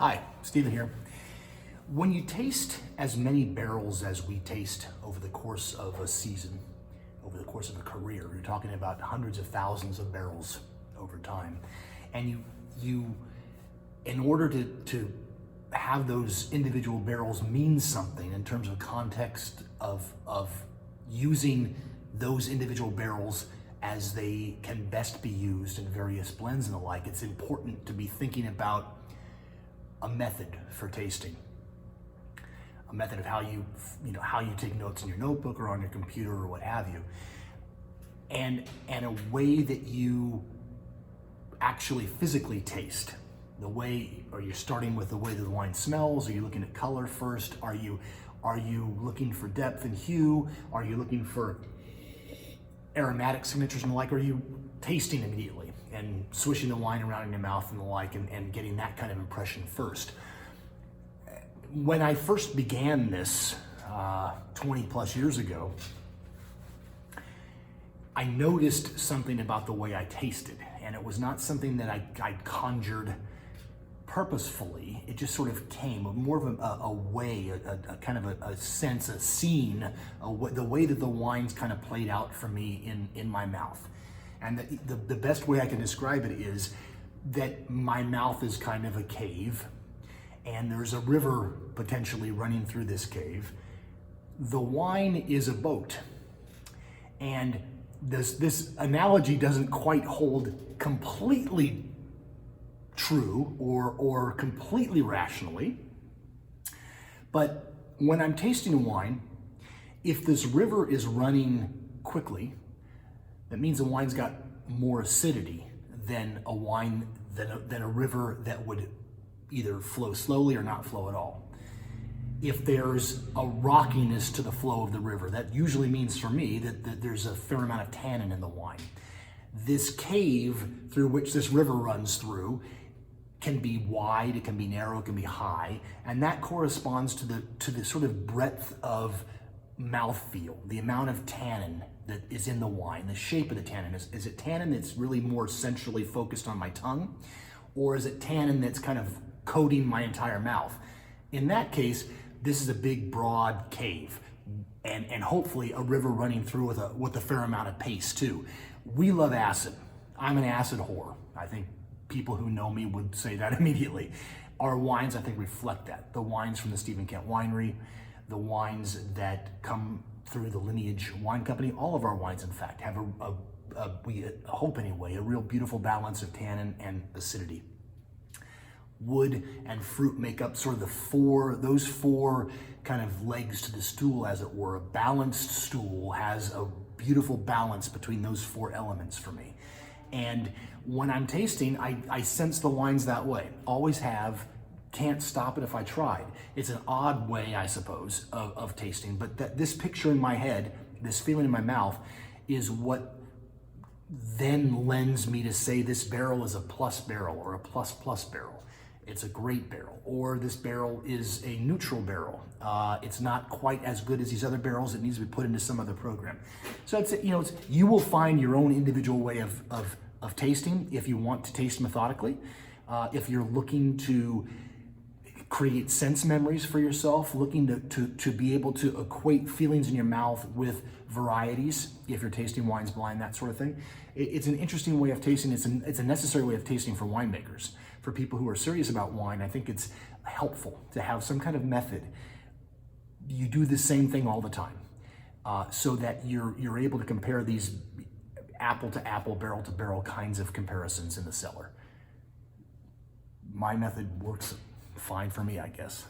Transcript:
Hi, Stephen here. When you taste as many barrels as we taste over the course of a season, over the course of a career, you're talking about hundreds of thousands of barrels over time. And you in order to have those individual barrels mean something in terms of context of using those individual barrels as they can best be used in various blends and the like, it's important to be thinking about a method for tasting, a method of how you take notes in your notebook or on your computer or what have you, and a way that you actually physically taste. The way, are you starting with the way that the wine smells? Are you looking at color first? Are you looking for depth and hue? Are you looking for aromatic signatures and the like? Or are you tasting immediately and swishing the wine around in your mouth and the like, and getting that kind of impression first? When I first began this 20 plus years ago, I noticed something about the way I tasted, and it was not something that I'd conjured purposefully. It just sort of came, more of a way, a kind of a sense, a scene, the way that the wines kind of played out for me in my mouth. And the best way I can describe it is that my mouth is kind of a cave, and there's a river potentially running through this cave. The wine is a boat, and this analogy doesn't quite hold completely true or completely rationally, but when I'm tasting wine, if this river is running quickly, that means the wine's got more acidity than a river that would either flow slowly or not flow at all. If there's a rockiness to the flow of the river, that usually means for me that there's a fair amount of tannin in the wine. This cave through which this river runs through can be wide, it can be narrow, it can be high, and that corresponds to the sort of breadth of mouthfeel, the amount of tannin that is in the wine, the shape of the tannin. Is it tannin that's really more centrally focused on my tongue, or is it tannin that's kind of coating my entire mouth? In that case, this is a big, broad cave, and hopefully a river running through with a fair amount of pace too. We love acid. I'm an acid whore. I think people who know me would say that immediately. Our wines, I think, reflect that. The wines from the Stephen Kent Winery, the wines that come through the Lineage Wine Company, all of our wines, in fact, have we hope anyway, a real beautiful balance of tannin and acidity. Wood and fruit make up sort of those four kind of legs to the stool, as it were. A balanced stool has a beautiful balance between those four elements for me. And when I'm tasting, I sense the wines that way. Always have, can't stop it if I tried. It's an odd way, I suppose, of tasting, but this picture in my head, this feeling in my mouth, is what then lends me to say this barrel is a plus barrel or a plus barrel. It's a great barrel, or this barrel is a neutral barrel. It's not quite as good as these other barrels. It needs to be put into some other program. So you will find your own individual way of tasting if you want to taste methodically. If you're looking to create sense memories for yourself, looking to be able to equate feelings in your mouth with varieties, if you're tasting wines blind, that sort of thing. It's an interesting way of tasting. It's a necessary way of tasting for winemakers. For people who are serious about wine, I think it's helpful to have some kind of method. You do the same thing all the time, so that you're able to compare these apple to apple, barrel to barrel kinds of comparisons in the cellar. My method works fine for me, I guess.